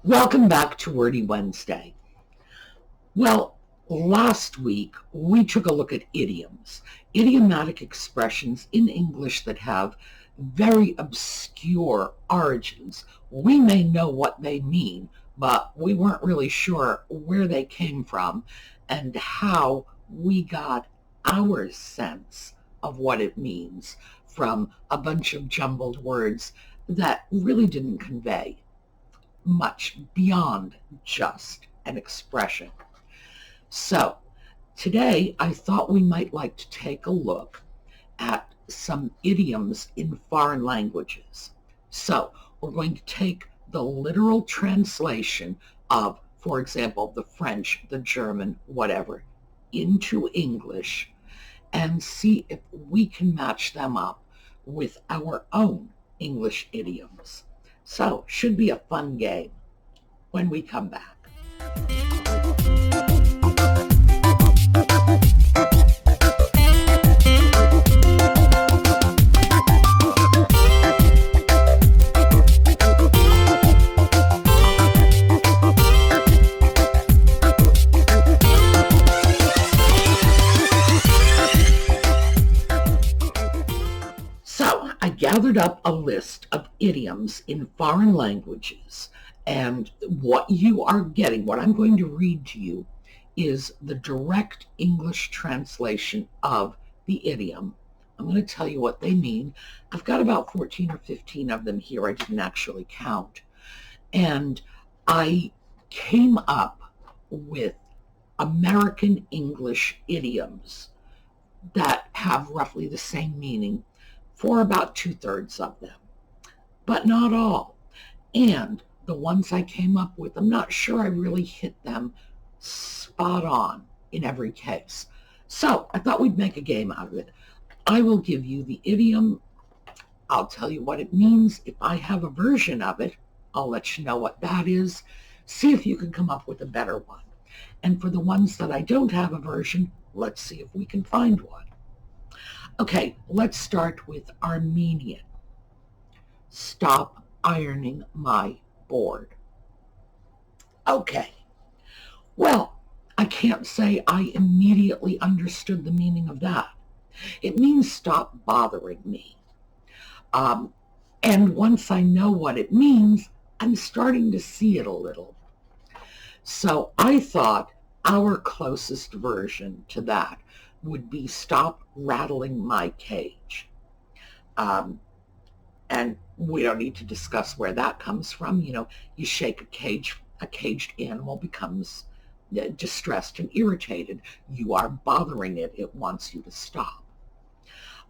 Welcome back to Wordy Wednesday. Well, last week we took a look at idioms, idiomatic expressions in English that have very obscure origins. We may know what they mean, but we weren't really sure where they came from and how we got our sense of what it means from a bunch of jumbled words that really didn't convey much beyond just an expression. So today I thought we might like to take a look at some idioms in foreign languages. So we're going to take the literal translation of, for example, the French, the German, whatever, into English and see if we can match them up with our own English idioms. So, should be a fun game when we come back. So, I gathered up a list of idioms in foreign languages, and what you are getting, what I'm going to read to you, is the direct English translation of the idiom. I'm going to tell you what they mean. I've got about 14 or 15 of them here. I didn't actually count. And I came up with American English idioms that have roughly the same meaning for about 2/3 of them, but not all. And the ones I came up with, I'm not sure I really hit them spot on in every case. So I thought we'd make a game out of it. I will give you the idiom. I'll tell you what it means. If I have a version of it, I'll let you know what that is. See if you can come up with a better one. And for the ones that I don't have a version, let's see if we can find one. Okay, let's start with Armenian. Stop ironing my board. Okay, well, I can't say I immediately understood the meaning of that. It means stop bothering me. And once I know what it means, I'm starting to see it a little. So I thought our closest version to that would be stop rattling my cage. And we don't need to discuss where that comes from. You know, you shake a caged animal becomes distressed and irritated. You are bothering it. It wants you to stop.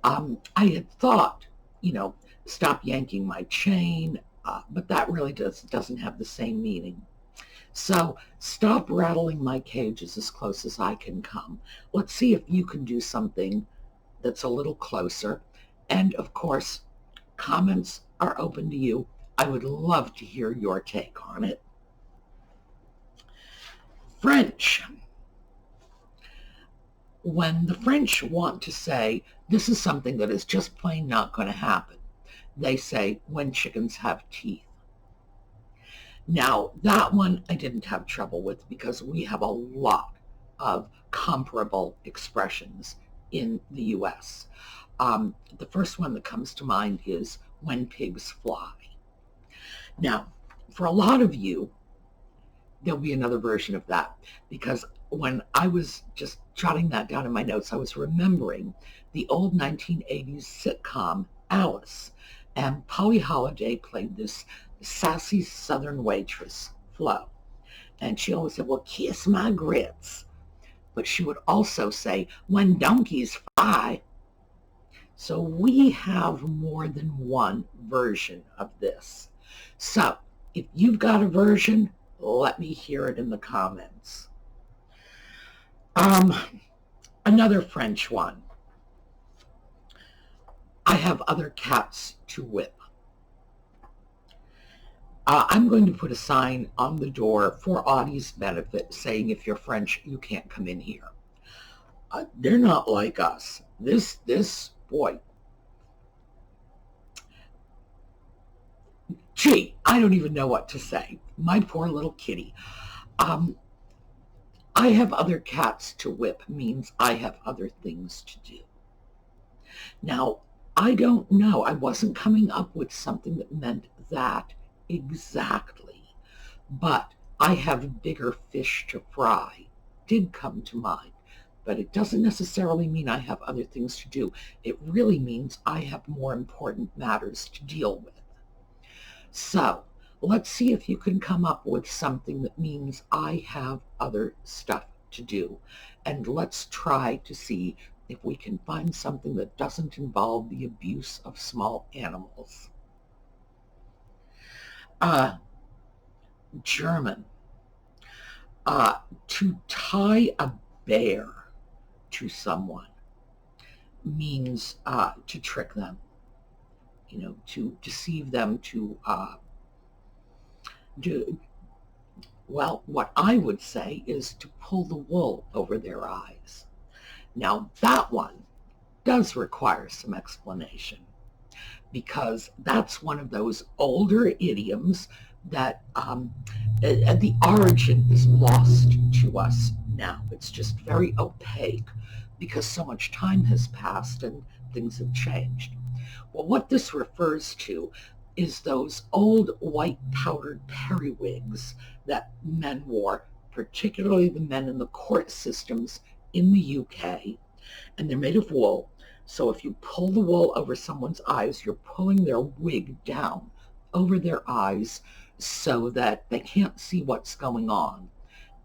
I had thought, stop yanking my chain, but that really doesn't have the same meaning. So stop rattling my cage is as close as I can come. Let's see if you can do something that's a little closer. And of course, comments are open to you. I would love to hear your take on it. French. When the French want to say this is something that is just plain not going to happen, they say when chickens have teeth. Now, that one I didn't have trouble with because we have a lot of comparable expressions in the U.S. The first one that comes to mind is when pigs fly. Now, for a lot of you, there'll be another version of that because when I was just jotting that down in my notes, I was remembering the old 1980s sitcom Alice, and Polly Holliday played this sassy Southern waitress, Flo. And she always said, well, kiss my grits. But she would also say, when donkeys fly. So we have more than one version of this. So if you've got a version, let me hear it in the comments. Another French one. I have other cats to whip. I'm going to put a sign on the door for Audie's benefit saying if you're French, you can't come in here. They're not like us. This boy, Gee, I don't even know what to say. My poor little kitty. Um, I have other cats to whip means I have other things to do. Now, I don't know. I wasn't coming up with something that meant that exactly, but I have bigger fish to fry did come to mind. But it doesn't necessarily mean I have other things to do. It really means I have more important matters to deal with. So let's see if you can come up with something that means I have other stuff to do. And let's try to see if we can find something that doesn't involve the abuse of small animals. German. To tie a bear to someone means to trick them, to deceive them, to do, well, what I would say is to pull the wool over their eyes. Now, that one does require some explanation because that's one of those older idioms that the origin is lost to us now. It's just very opaque because so much time has passed and things have changed. Well, what this refers to is those old white powdered periwigs that men wore, particularly the men in the court systems in the UK, and they're made of wool. So if you pull the wool over someone's eyes, you're pulling their wig down over their eyes so that they can't see what's going on,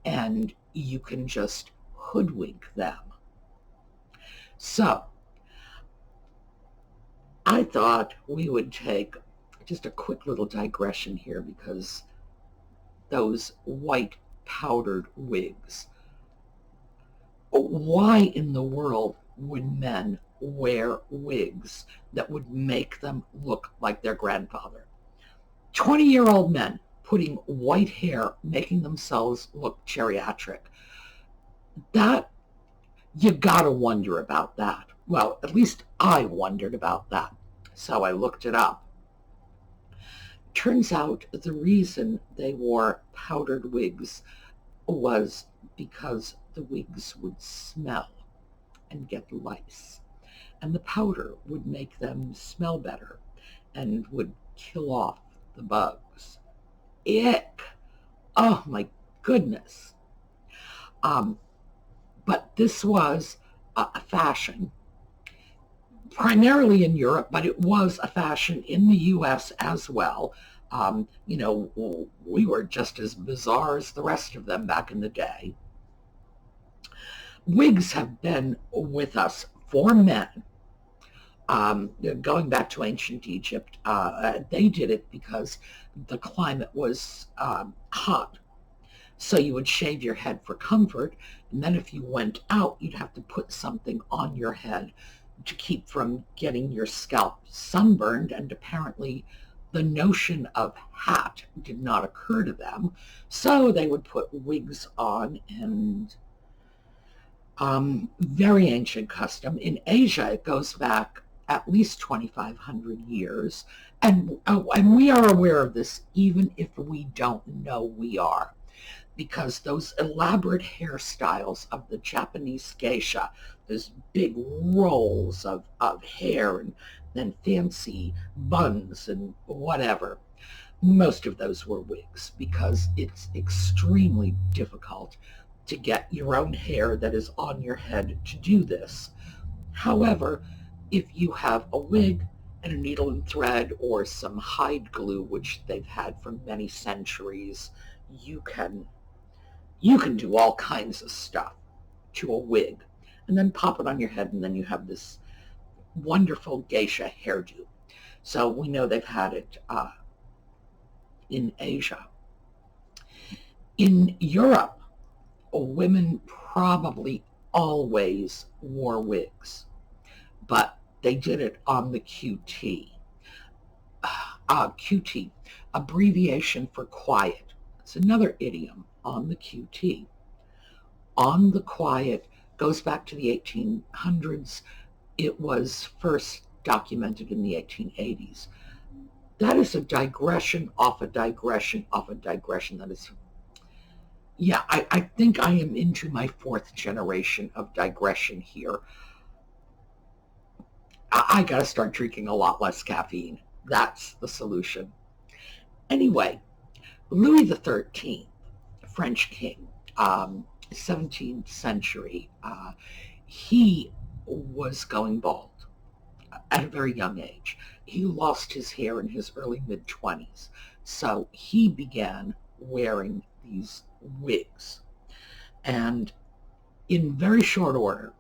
and you can just hoodwink them. So I thought we would take just a quick little digression here because those white powdered wigs. Why in the world would men wear wigs that would make them look like their grandfather? 20-year-old men putting white hair, making themselves look geriatric. That, you gotta wonder about that. Well, at least I wondered about that. So I looked it up. Turns out the reason they wore powdered wigs was because the wigs would smell and get lice, and the powder would make them smell better and would kill off the bugs. Ick! Oh my goodness. But this was a fashion, primarily in Europe, but it was a fashion in the US as well. We were just as bizarre as the rest of them back in the day. Wigs have been with us for men. Going back to ancient Egypt, they did it because the climate was hot. So you would shave your head for comfort, and then if you went out, you'd have to put something on your head to keep from getting your scalp sunburned, and apparently the notion of hat did not occur to them, so they would put wigs on, and very ancient custom. In Asia, it goes back at least 2,500 years, and we are aware of this even if we don't know we are, because those elaborate hairstyles of the Japanese geisha, those big rolls of hair and then fancy buns and whatever, most of those were wigs because it's extremely difficult to get your own hair that is on your head to do this. However, if you have a wig and a needle and thread or some hide glue, which they've had for many centuries, you can do all kinds of stuff to a wig and then pop it on your head, and then you have this wonderful geisha hairdo. So we know they've had it in Asia. In Europe, women probably always wore wigs, but they did it on the QT. QT, abbreviation for quiet. It's another idiom, on the QT. On the quiet goes back to the 1800s. It was first documented in the 1880s. That is a digression off a digression off a digression. That is, yeah, I think I am into my fourth generation of digression here. I got to start drinking a lot less caffeine. That's the solution. Anyway, Louis the 13th, French king, 17th century, he was going bald at a very young age. He lost his hair in his early mid-20s. So he began wearing these wigs. And in very short order,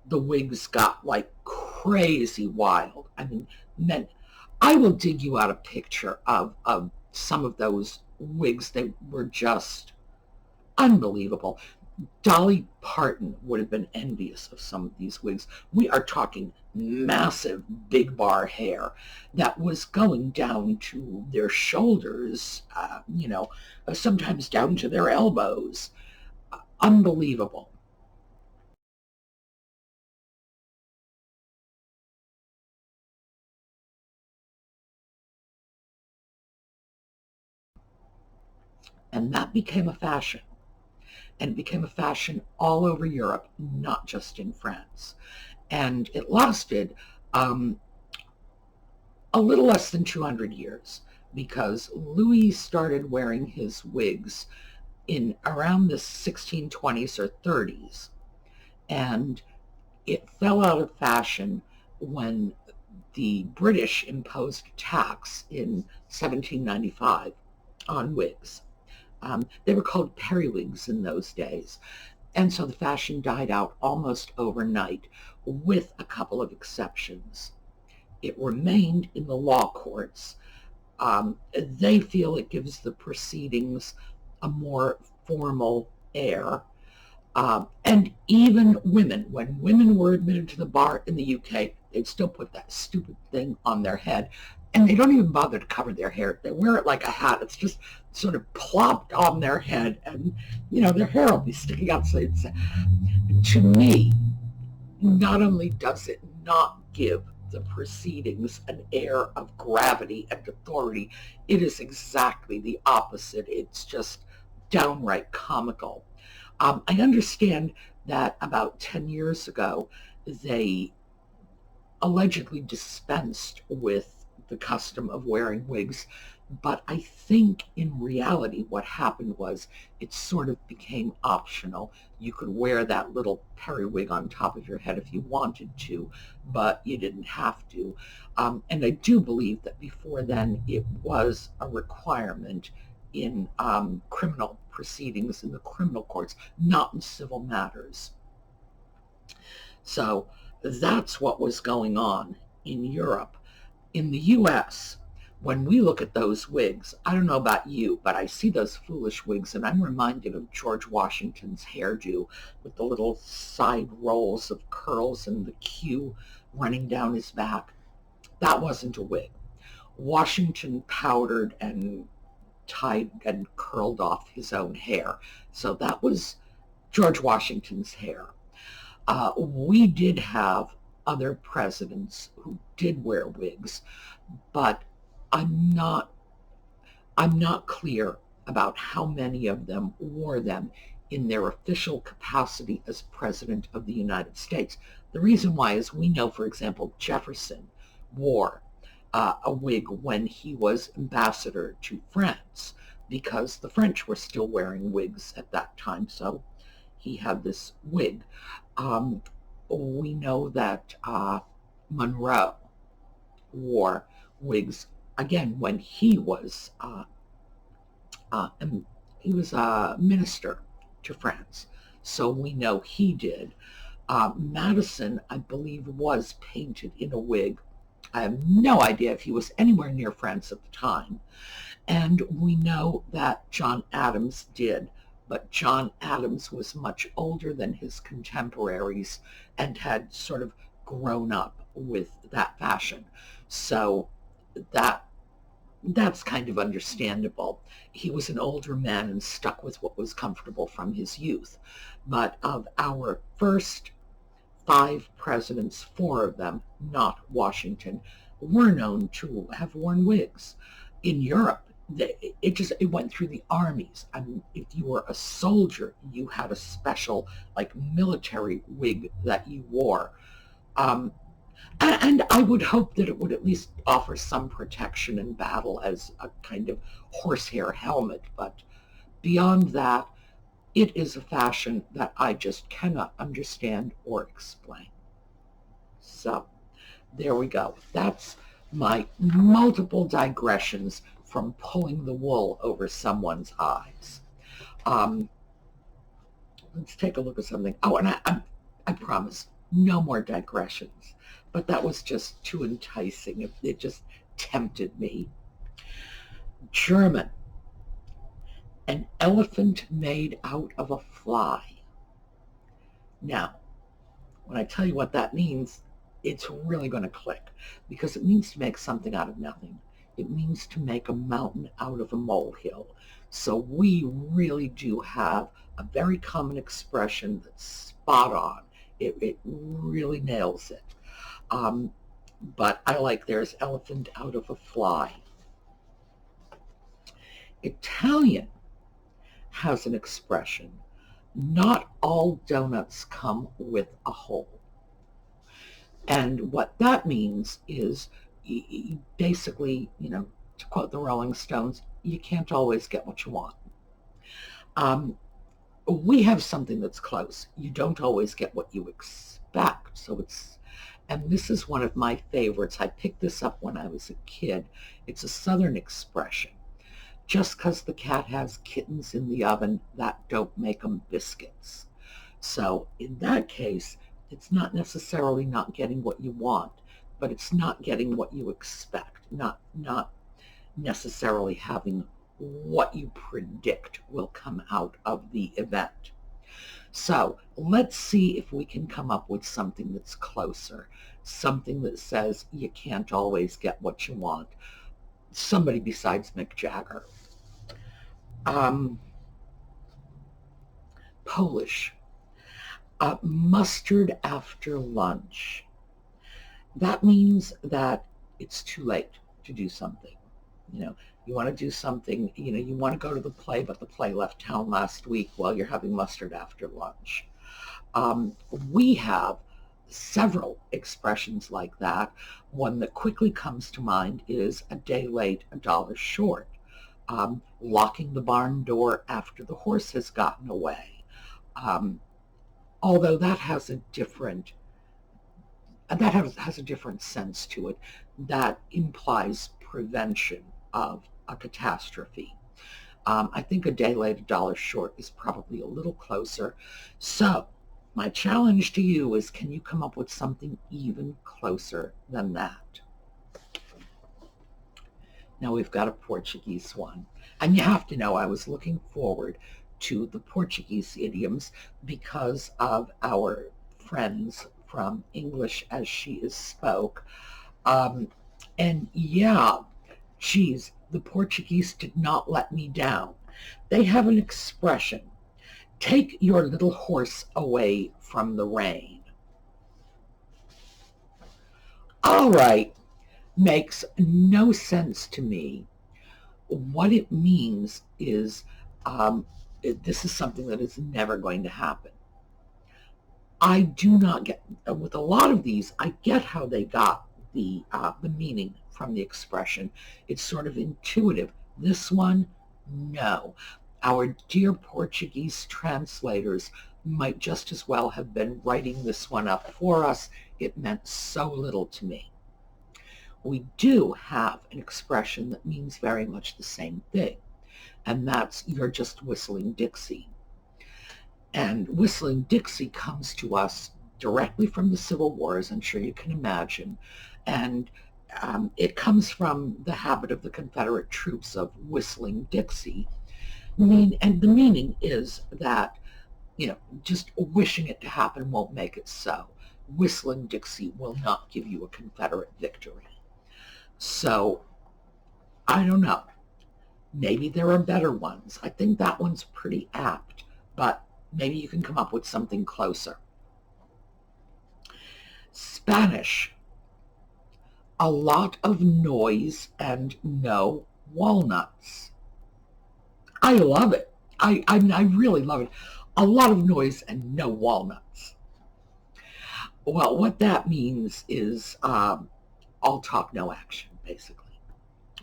the wigs got like crazy wild. I mean, men, I will dig you out a picture of some of those wigs. They were just unbelievable. Dolly Parton would have been envious of some of these wigs. We are talking massive big bar hair that was going down to their shoulders, sometimes down to their elbows. Unbelievable. And that became a fashion. And it became a fashion all over Europe, not just in France. And it lasted a little less than 200 years because Louis started wearing his wigs in around the 1620s or 30s. And it fell out of fashion when the British imposed a tax in 1795 on wigs. They were called periwigs in those days. And so the fashion died out almost overnight, with a couple of exceptions. It remained in the law courts. They feel it gives the proceedings a more formal air. And even women, when women were admitted to the bar in the UK, they'd still put that stupid thing on their head. And they don't even bother to cover their hair. They wear it like a hat. It's just sort of plopped on their head. And, their hair will be sticking out. So to me, not only does it not give the proceedings an air of gravity and authority, it is exactly the opposite. It's just downright comical. I understand that about 10 years ago, they allegedly dispensed with the custom of wearing wigs, but I think in reality what happened was it sort of became optional. You could wear that little periwig on top of your head if you wanted to, but you didn't have to. And I do believe that before then it was a requirement in criminal proceedings in the criminal courts, not in civil matters. So that's what was going on in Europe. In the US, when we look at those wigs, I don't know about you, but I see those foolish wigs and I'm reminded of George Washington's hairdo with the little side rolls of curls and the queue running down his back. That wasn't a wig. Washington powdered and tied and curled off his own hair. So that was George Washington's hair. We did have other presidents who did wear wigs, but I'm not I'm not clear about how many of them wore them in their official capacity as president of the United States. The reason why is we know, for example, Jefferson wore a wig when he was ambassador to France because the French were still wearing wigs at that time. So he had this wig. Um, we know that Monroe wore wigs again when uh, he was a minister to France. So we know he did. Madison, I believe, was painted in a wig. I have no idea if he was anywhere near France at the time. And we know that John Adams did, but John Adams was much older than his contemporaries and had sort of grown up with that fashion. So that that's kind of understandable. He was an older man and stuck with what was comfortable from his youth. But of our first five presidents, four of them, not Washington, were known to have worn wigs. In Europe, it went through the armies. I mean, if you were a soldier, you had a special like military wig that you wore. Um, and I would hope that it would at least offer some protection in battle as a kind of horsehair helmet. But beyond that, it is a fashion that I just cannot understand or explain. So there we go. That's my multiple digressions from pulling the wool over someone's eyes. Let's take a look at something. Oh, and I promise, no more digressions. But that was just too enticing. It just tempted me. German. An elephant made out of a fly. Now, when I tell you what that means, it's really going to click, because it means to make something out of nothing. It means to make a mountain out of a molehill. So we really do have a very common expression that's spot on. It really nails it. But I like there's elephant out of a fly. Italian has an expression, not all donuts come with a hole. And what that means is basically, to quote the Rolling Stones, you can't always get what you want. We have something that's close. You don't always get what you expect. And this is one of my favorites. I picked this up when I was a kid. It's a Southern expression. Just because the cat has kittens in the oven, that don't make them biscuits. So in that case, it's not necessarily not getting what you want, but it's not getting what you expect, not necessarily having what you predict will come out of the event. So let's see if we can come up with something that's closer, something that says you can't always get what you want. Somebody besides Mick Jagger. Polish. Mustard after lunch. That means that it's too late to do something. You want to do something, you want to go to the play, but the play left town last week while you're having mustard after lunch. We have several expressions like that. One that quickly comes to mind is a day late, a dollar short. Locking the barn door after the horse has gotten away. Although that has a different sense to it. That implies prevention of a catastrophe. I think a day late, a dollar short is probably a little closer. So my challenge to you is, can you come up with something even closer than that? Now we've got a Portuguese one. And you have to know, I was looking forward to the Portuguese idioms because of our friends from English as She Is Spoke. And yeah, geez, the Portuguese did not let me down. They have an expression, take your little horse away from the rain. All right, makes no sense to me. What it means is this is something that is never going to happen. I do not get, with a lot of these, I get how they got the meaning from the expression. It's sort of intuitive. This one, no. Our dear Portuguese translators might just as well have been writing this one up for us. It meant so little to me. We do have an expression that means very much the same thing, and that's you're just whistling Dixie. And whistling Dixie comes to us directly from the Civil War, as I'm sure you can imagine, and it comes from the habit of the Confederate troops of whistling Dixie. And the meaning is that, just wishing it to happen won't make it so. Whistling Dixie will not give you a Confederate victory. So, I don't know. Maybe there are better ones. I think that one's pretty apt, but maybe you can come up with something closer. Spanish. a lot of noise and no walnuts. I love it. I really love it. A lot of noise and no walnuts. Well, what that means is all talk, no action, basically,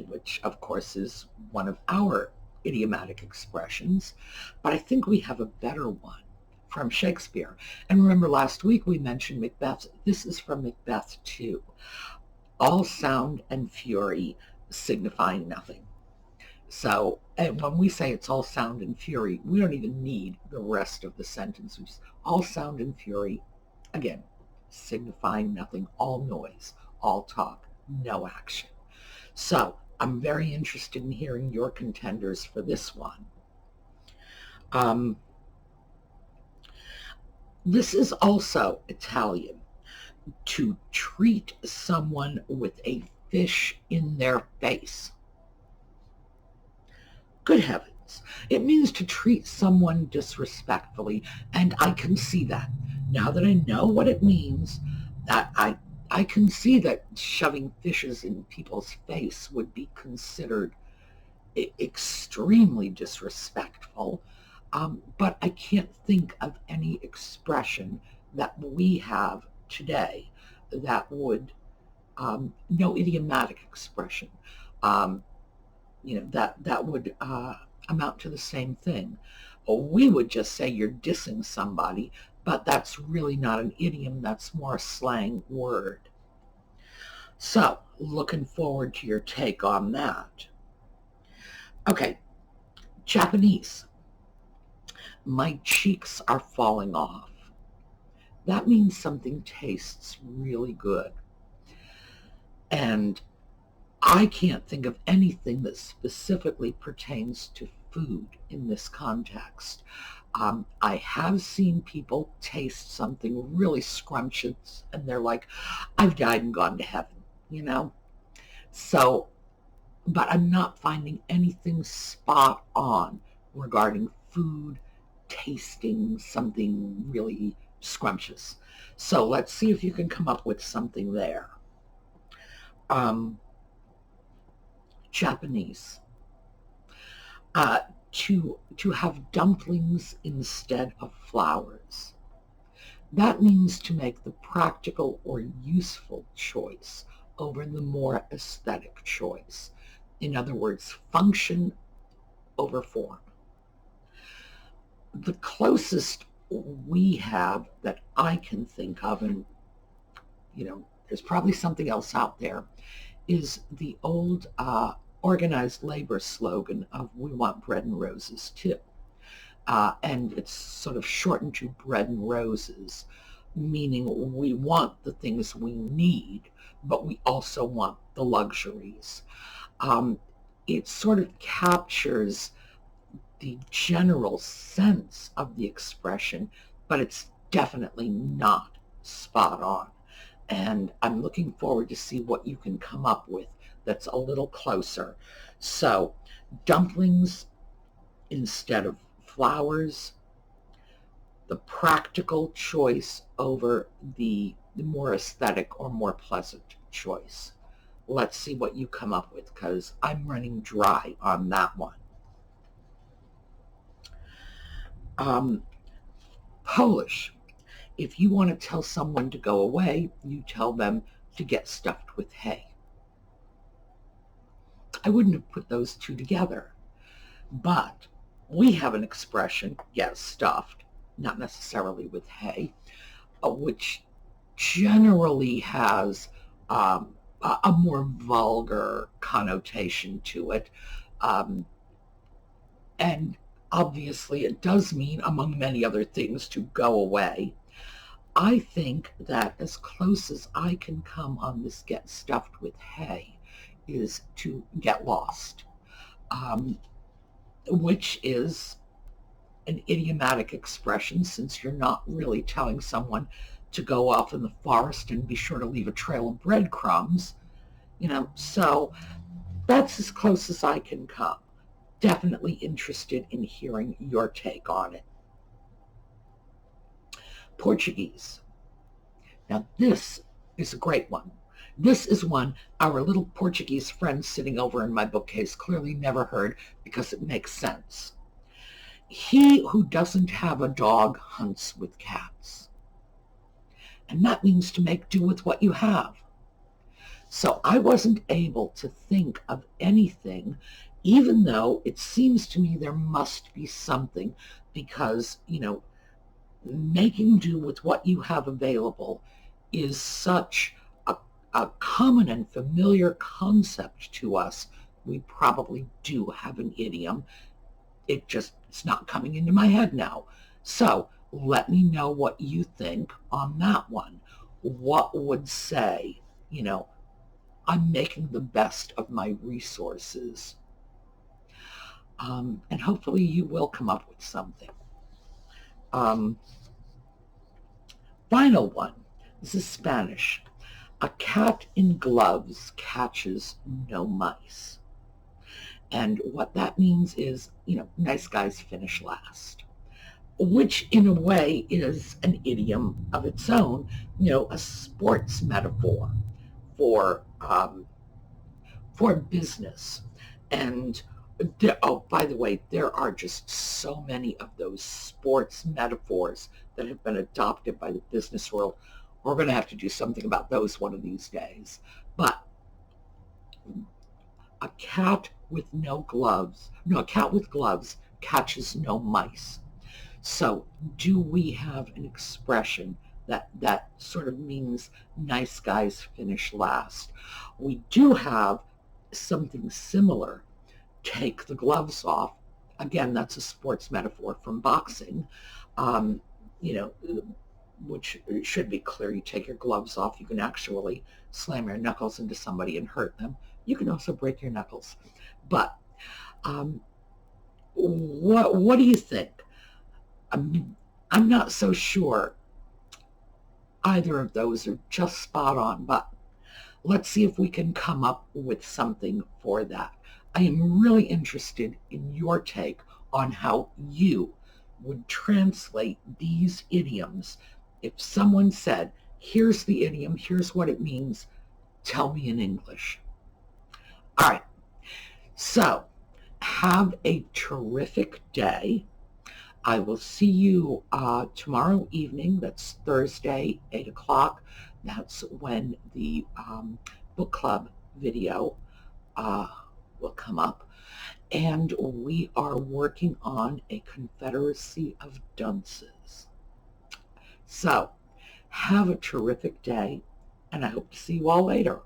which of course is one of our idiomatic expressions, but I think we have a better one from Shakespeare. And remember last week we mentioned Macbeth. This is from Macbeth 2. All sound and fury signifying nothing. So and when we say it's all sound and fury, we don't even need the rest of the sentence. We just, all sound and fury, again, signifying nothing, all noise, all talk, no action. So I'm very interested in hearing your contenders for this one. This is also Italian. To treat someone with a fish in their face. Good heavens. It means to treat someone disrespectfully, and I can see that. Now that I know what it means, I can see that shoving fishes in people's face would be considered extremely disrespectful, but I can't think of any expression that we have today that would, no idiomatic expression, that would amount to the same thing. We would just say you're dissing somebody, but that's really not an idiom. That's more a slang word. So, looking forward to your take on that. Okay, Japanese. My cheeks are falling off. That means something tastes really good. And I can't think of anything that specifically pertains to food in this context. I have seen people taste something really scrumptious and they're like, I've died and gone to heaven, So, but I'm not finding anything spot on regarding food tasting something really scrumptious. So let's see if you can come up with something there. Japanese. To have dumplings instead of flowers. That means to make the practical or useful choice over the more aesthetic choice. In other words, function over form. The closest we have that I can think of, and there's probably something else out there, is the old organized labor slogan of "We want bread and roses too." And it's sort of shortened to bread and roses, meaning we want the things we need, but we also want the luxuries. It sort of captures the general sense of the expression, but it's definitely not spot on. And I'm looking forward to see what you can come up with that's a little closer. So, dumplings instead of flowers, the practical choice over the more aesthetic or more pleasant choice. Let's see what you come up with, because I'm running dry on that one. Polish. If you want to tell someone to go away, you tell them to get stuffed with hay. I wouldn't have put those two together, but we have an expression, get stuffed, not necessarily with hay, which generally has a more vulgar connotation to it. And obviously it does mean, among many other things, to go away. I think that as close as I can come on this get stuffed with hay is to get lost, which is an idiomatic expression, since you're not really telling someone to go off in the forest and be sure to leave a trail of breadcrumbs, so that's as close as I can come. Definitely interested in hearing your take on it. Portuguese. Now this is a great one. This is one our little Portuguese friend sitting over in my bookcase clearly never heard because it makes sense. He who doesn't have a dog hunts with cats. And that means to make do with what you have. So I wasn't able to think of anything, even though it seems to me there must be something, because, making do with what you have available is such a common and familiar concept to us. We probably do have an idiom. It's not coming into my head now. So let me know what you think on that one. What would say, I'm making the best of my resources. And hopefully you will come up with something. Final one. This is Spanish. A cat in gloves catches no mice. And what that means is, nice guys finish last, which in a way is an idiom of its own, a sports metaphor for business. And by the way, there are just so many of those sports metaphors that have been adopted by the business world. We're going to have to do something about those one of these days. But a cat with gloves catches no mice. So do we have an expression that sort of means nice guys finish last? We do have something similar. Take the gloves off. Again, that's a sports metaphor from boxing, which should be clear. You take your gloves off, you can actually slam your knuckles into somebody and hurt them. You can also break your knuckles. But what do you think? I'm not so sure either of those are just spot on, but let's see if we can come up with something for that. I am really interested in your take on how you would translate these idioms. If someone said, here's the idiom, here's what it means, tell me in English. All right. So have a terrific day. I will see you tomorrow evening. That's Thursday, 8 o'clock. That's when the book club video will come up. And we are working on a confederacy of dunces. So have a terrific day, and I hope to see you all later.